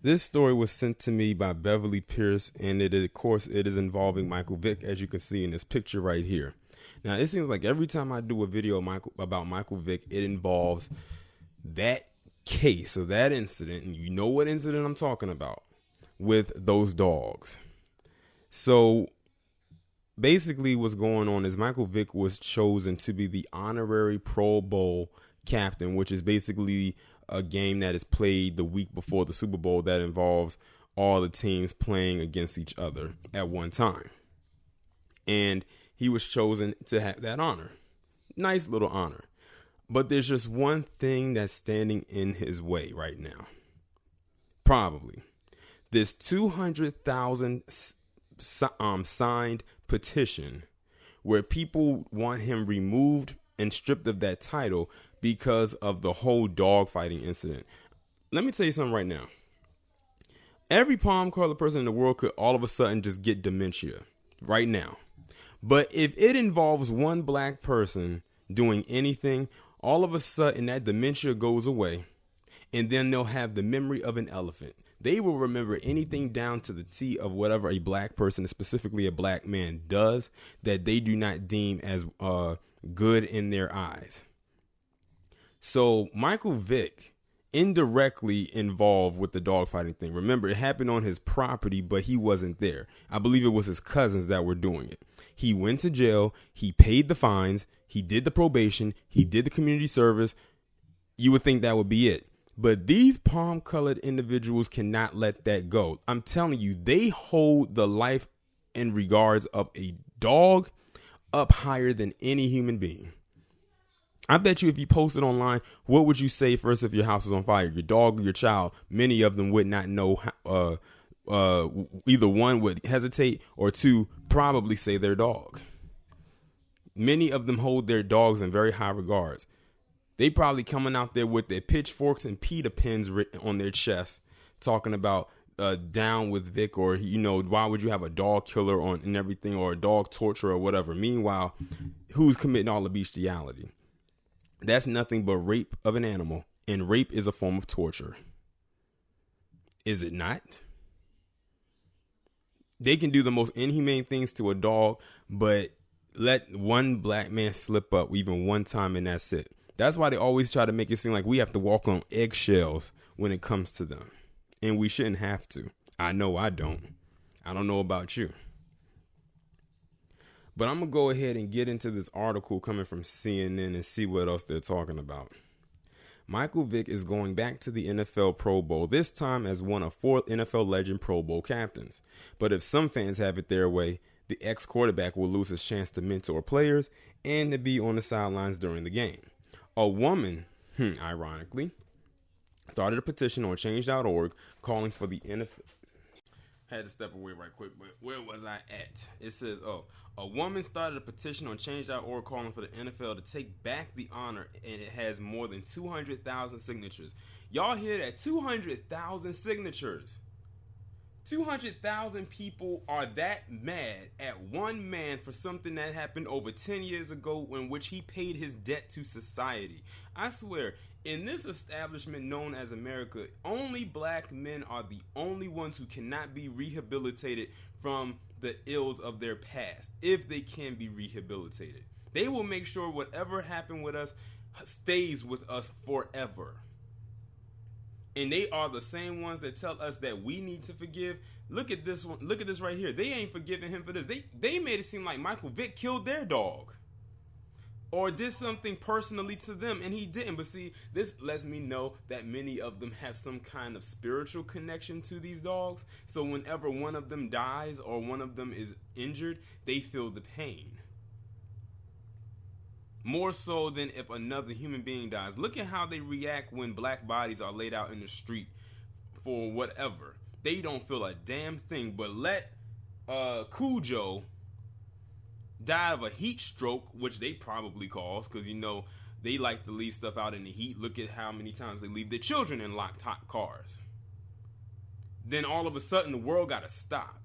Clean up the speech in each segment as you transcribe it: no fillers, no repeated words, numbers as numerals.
This story was sent to me by Beverly Pierce, and of course, it is involving Michael Vick, as you can see in this picture right here. Now, it seems like every time I do a video about Michael Vick, it involves that case or that incident, and you know what incident I'm talking about, with those dogs. So, basically, what's going on is Michael Vick was chosen to be the honorary Pro Bowl captain, which is basically a game that is played the week before the Super Bowl that involves all the teams playing against each other at one time. And he was chosen to have that honor. Nice little honor. But there's just one thing that's standing in his way right now. Probably. This 200,000 signed petition where people want him removed and stripped of that title because of the whole dogfighting incident. Let me tell you something right now. Every palm color person in the world could all of a sudden just get dementia right now. But if it involves one black person doing anything, all of a sudden that dementia goes away, and then they'll have the memory of an elephant. They will remember anything down to the T of whatever a black person, specifically a black man, does that they do not deem as good in their eyes. So Michael Vick indirectly involved with the dogfighting thing. Remember, it happened on his property, but he wasn't there. I believe it was his cousins that were doing it. He went to jail. He paid the fines. He did the probation. He did the community service. You would think that would be it. But these palm-colored individuals cannot let that go. I'm telling you, they hold the life and regards of a dog up higher than any human being. I bet you if you posted online, what would you say first if your house was on fire? Your dog or your child? Many of them would not know. Either one would hesitate, or two probably say their dog. Many of them hold their dogs in very high regards. They probably coming out there with their pitchforks and PETA pins written on their chest, talking about down with Vick, or why would you have a dog killer on and everything, or a dog torturer or whatever. Meanwhile, who's committing all the bestiality? That's nothing but rape of an animal, and rape is a form of torture. Is it not? They can do the most inhumane things to a dog, but let one black man slip up even one time and that's it. That's why they always try to make it seem like we have to walk on eggshells when it comes to them. And we shouldn't have to. I know I don't. I don't know about you. But I'm going to go ahead and get into this article coming from CNN and see what else they're talking about. Michael Vick is going back to the NFL Pro Bowl, this time as one of 4 NFL legend Pro Bowl captains. But if some fans have it their way, the ex-quarterback will lose his chance to mentor players and to be on the sidelines during the game. A woman, ironically, started a petition on change.org calling for the NFL. I had to step away right quick, but where was I at? It says, a woman started a petition on change.org calling for the NFL to take back the honor, and it has more than 200,000 signatures. Y'all hear that? 200,000 signatures. 200,000 people are that mad at one man for something that happened over 10 years ago, in which he paid his debt to society. I swear, in this establishment known as America, only black men are the only ones who cannot be rehabilitated from the ills of their past, if they can be rehabilitated. They will make sure whatever happened with us stays with us forever. And they are the same ones that tell us that we need to forgive. Look at this one. Look at this right here. They ain't forgiving him for this. They made it seem like Michael Vick killed their dog or did something personally to them, and he didn't. But see, this lets me know that many of them have some kind of spiritual connection to these dogs. So whenever one of them dies or one of them is injured, they feel the pain. More so than if another human being dies. Look at how they react when black bodies are laid out in the street for whatever. They don't feel a damn thing. But let Cujo die of a heat stroke, which they probably cause, because they like to leave stuff out in the heat. Look at how many times they leave their children in locked hot cars. Then all of a sudden the world got to stop.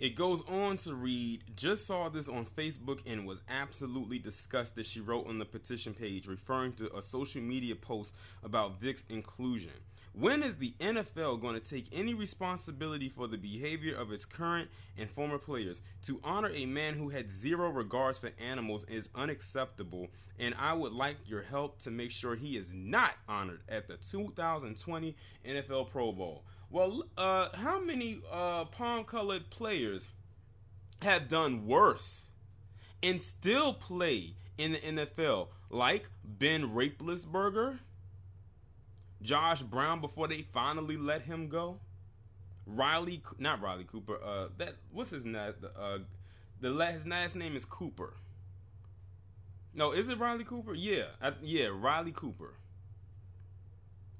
It goes on to read, just saw this on Facebook and was absolutely disgusted, she wrote on the petition page, referring to a social media post about Vick's inclusion. When is the NFL going to take any responsibility for the behavior of its current and former players? To honor a man who had zero regards for animals is unacceptable, and I would like your help to make sure he is not honored at the 2020 NFL Pro Bowl. Well, how many palm-colored players have done worse and still play in the NFL, like Ben Roethlisberger, Josh Brown before they finally let him go, not Riley Cooper. What's his name? His last name is Cooper. No, is it Riley Cooper? Yeah, Riley Cooper.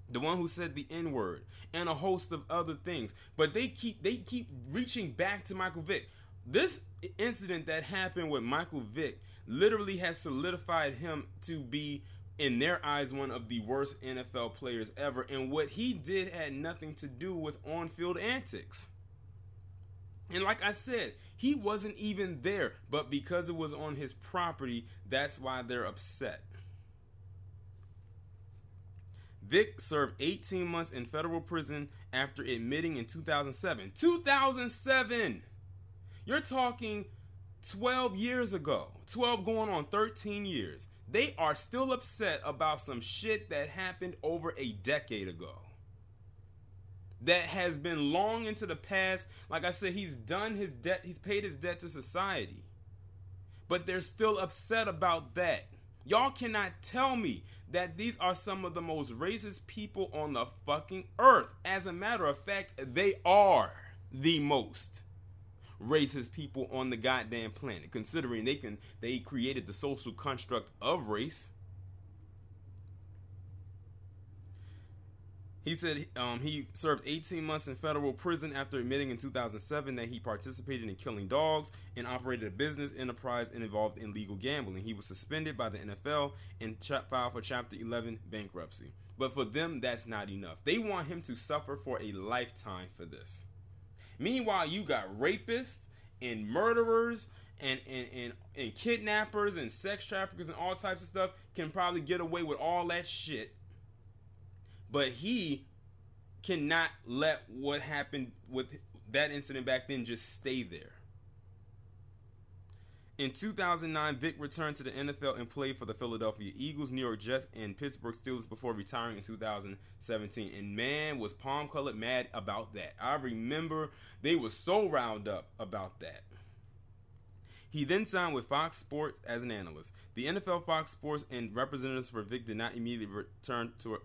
The one who said the N-word and a host of other things. But they keep reaching back to Michael Vick. This incident that happened with Michael Vick literally has solidified him to be, in their eyes, one of the worst NFL players ever. And what he did had nothing to do with on-field antics. And like I said, he wasn't even there. But because it was on his property, that's why they're upset. Vick served 18 months in federal prison after admitting in 2007. 2007! You're talking 12 years ago. 12 going on 13 years. They are still upset about some shit that happened over a decade ago. That has been long into the past. Like I said, he's done his debt. He's paid his debt to society. But they're still upset about that. Y'all cannot tell me that these are some of the most racist people on the fucking earth. As a matter of fact, they are the most racist people on the goddamn planet, considering they created the social construct of race. He said he served 18 months in federal prison after admitting in 2007 that he participated in killing dogs and operated a business enterprise and involved in illegal gambling. He was suspended by the NFL and filed for Chapter 11 bankruptcy. But for them, that's not enough. They want him to suffer for a lifetime for this. Meanwhile, you got rapists and murderers and kidnappers and sex traffickers and all types of stuff can probably get away with all that shit. But he cannot let what happened with that incident back then just stay there. In 2009, Vick returned to the NFL and played for the Philadelphia Eagles, New York Jets, and Pittsburgh Steelers before retiring in 2017. And man, was Palm Colored mad about that. I remember they were so riled up about that. He then signed with Fox Sports as an analyst. The NFL, Fox Sports, and representatives for Vick did not immediately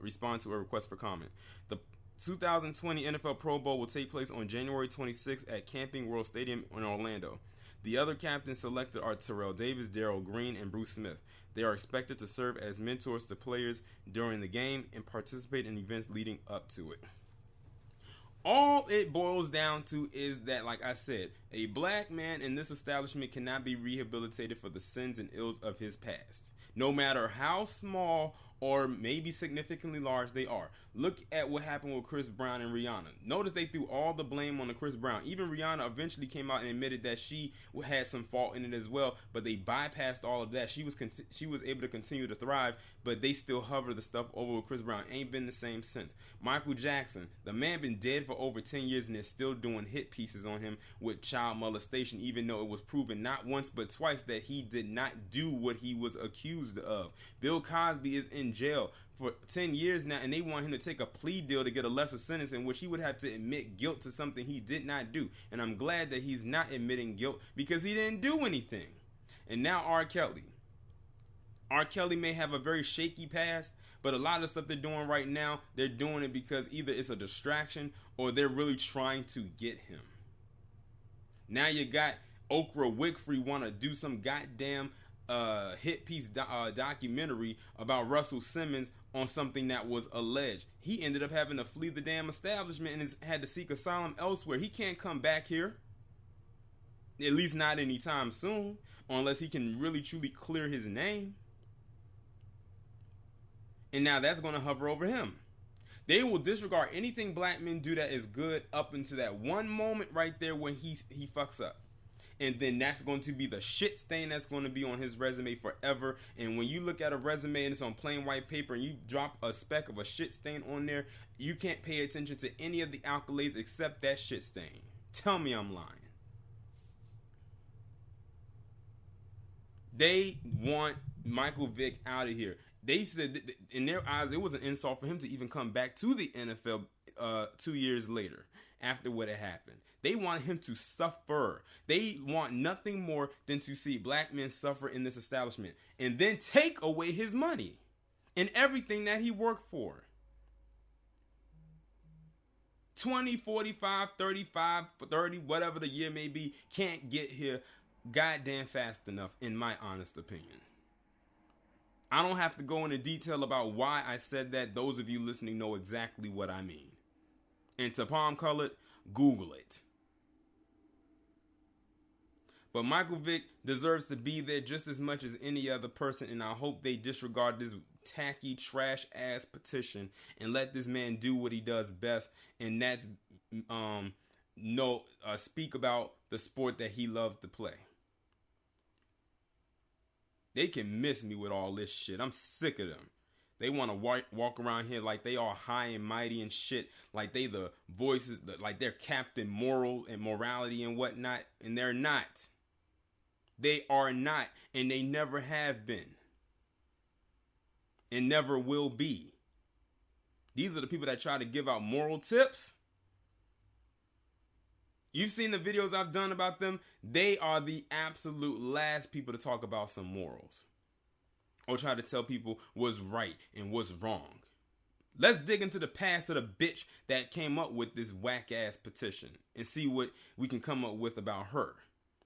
respond to a request for comment. The 2020 NFL Pro Bowl will take place on January 26th at Camping World Stadium in Orlando. The other captains selected are Terrell Davis, Darrell Green, and Bruce Smith. They are expected to serve as mentors to players during the game and participate in events leading up to it. All it boils down to is that, like I said, a black man in this establishment cannot be rehabilitated for the sins and ills of his past, no matter how small or maybe significantly large they are. Look at what happened with Chris Brown and Rihanna. Notice they threw all the blame on the Chris Brown. Even Rihanna eventually came out and admitted that she had some fault in it as well, but they bypassed all of that. She was able to continue to thrive, but they still hover the stuff over with Chris Brown. Ain't been the same since. Michael Jackson, the man been dead for over 10 years and they're still doing hit pieces on him with child molestation, even though it was proven not once but twice that he did not do what he was accused of. Bill Cosby is in jail for 10 years now, and they want him to take a plea deal to get a lesser sentence in which he would have to admit guilt to something he did not do. And I'm glad that he's not admitting guilt because he didn't do anything. And now R. Kelly. R. Kelly may have a very shaky past, but a lot of the stuff they're doing right now, they're doing it because either it's a distraction or they're really trying to get him. Now you got Oprah Winfrey want to do some goddamn hit piece documentary about Russell Simmons on something that was alleged. He ended up having to flee the damn establishment and had to seek asylum elsewhere. He can't come back here, at least not anytime soon, unless he can really truly clear his name. And now that's going to hover over him. They will disregard anything black men do that is good up until that one moment right there when he fucks up. And then that's going to be the shit stain that's going to be on his resume forever. And when you look at a resume and it's on plain white paper and you drop a speck of a shit stain on there, you can't pay attention to any of the accolades except that shit stain. Tell me I'm lying. They want Michael Vick out of here. They said that in their eyes it was an insult for him to even come back to the NFL 2 years later after what had happened. They want him to suffer. They want nothing more than to see black men suffer in this establishment and then take away his money and everything that he worked for. 20, 45, 35, 30, whatever the year may be, can't get here goddamn fast enough, in my honest opinion. I don't have to go into detail about why I said that. Those of you listening know exactly what I mean. And to palm colored, Google it. But Michael Vick deserves to be there just as much as any other person, and I hope they disregard this tacky, trash-ass petition and let this man do what he does best, and that's speak about the sport that he loved to play. They can miss me with all this shit. I'm sick of them. They want to walk around here like they are high and mighty and shit, like they the voices, like they're Captain Moral and morality and whatnot, and they're not. They are not, and they never have been, and never will be. These are the people that try to give out moral tips. You've seen the videos I've done about them. They are the absolute last people to talk about some morals or try to tell people what's right and what's wrong. Let's dig into the past of the bitch that came up with this whack-ass petition and see what we can come up with about her.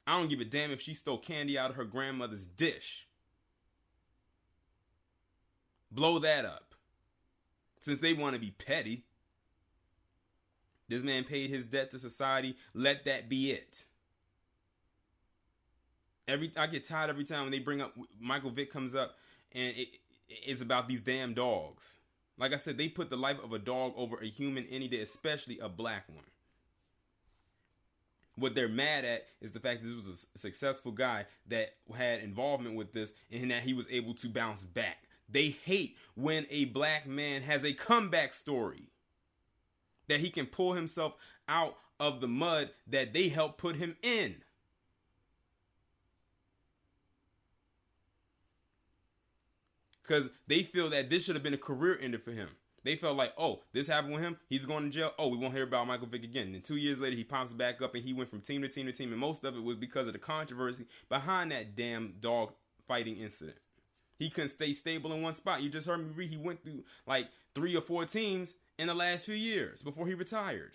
I don't give a damn if she stole candy out of her grandmother's dish. Blow that up. Since they want to be petty. This man paid his debt to society. Let that be it. I get tired every time when they bring up Michael Vick comes up and it's about these damn dogs. Like I said, they put the life of a dog over a human any day, especially a black one. What they're mad at is the fact that this was a successful guy that had involvement with this and that he was able to bounce back. They hate when a black man has a comeback story. That he can pull himself out of the mud that they helped put him in. Because they feel that this should have been a career ender for him. They felt like, oh, this happened with him. He's going to jail. Oh, we won't hear about Michael Vick again. And 2 years later, he pops back up and he went from team to team to team. And most of it was because of the controversy behind that damn dog fighting incident. He couldn't stay stable in one spot. You just heard me read. He went through like 3 or 4 teams in the last few years before he retired.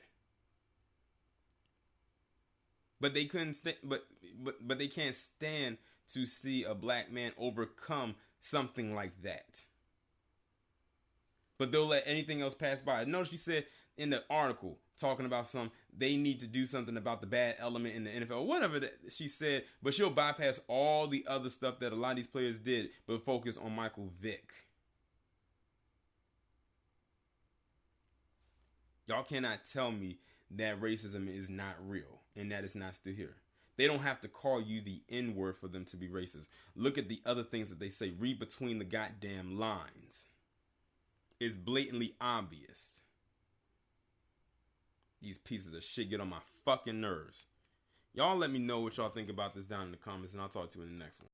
But they couldn't but they can't stand to see a black man overcome something like that. But they'll let anything else pass by. Notice she said in the article talking about they need to do something about the bad element in the NFL, whatever that she said, but she'll bypass all the other stuff that a lot of these players did, but focus on Michael Vick. Y'all cannot tell me that racism is not real and that it's not still here. They don't have to call you the N-word for them to be racist. Look at the other things that they say. Read between the goddamn lines. It's blatantly obvious. These pieces of shit get on my fucking nerves. Y'all let me know what y'all think about this down in the comments, and I'll talk to you in the next one.